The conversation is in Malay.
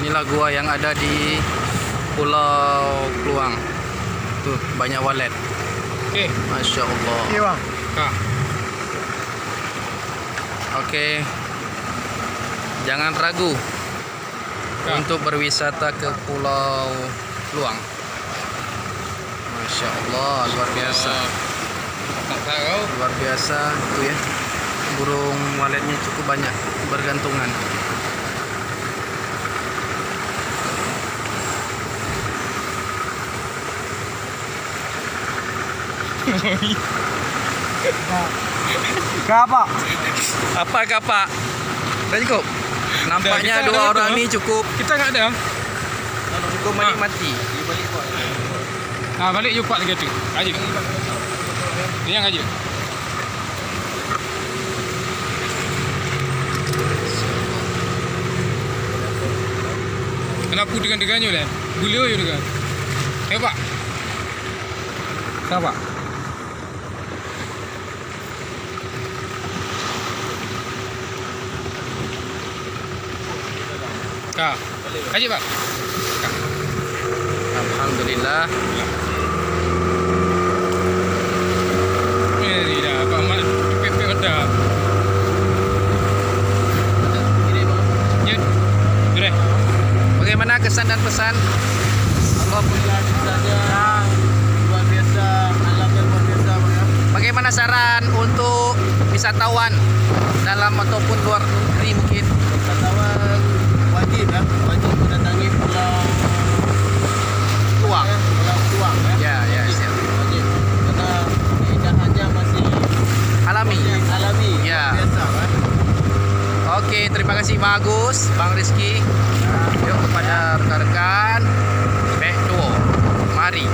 Inilah gua yang ada di Pulau Kluang. Tuh banyak walet. Oke. Masya Allah. Iya bang. Kak. Oke. Jangan ragu untuk berwisata ke Pulau Kluang. Masya Allah, luar biasa. Tak tahu. Luar biasa tuh ya. Burung waletnya cukup banyak bergantungan. Apa? Apakah Pak? Udah cukup? Nampaknya kita dua ada orang betul. ini cukup Kita nggak ada. cukup menikmati. Nah, balik jumpa lagi tu. Aja. Ni yang aja. Kenapa dengan dengannya dah? Beliau ya dengan. Pak. Siapa? Kak. Aja, Pak. Alhamdulillah. Ini dah Pak Mat pepe dah. Ya. Sudah. Bagaimana kesan dan pesan? Alhamdulillah saja. Luar biasa, alamnya luar biasa bang ya. Bagaimana saran untuk wisatawan dalam ataupun luar negeri mungkin? Wisatawan wajib ya, wajib mendatangi Pulau Kluang. Pulau Kluang ya. Ya, siap. Wajib. Karena keindahannya masih Alami. alami, Ya. luar biasa kan. Oke, terima kasih Bang Agus, Bang Rizky. Yuk kepada rekan-rekan. Back to, mari.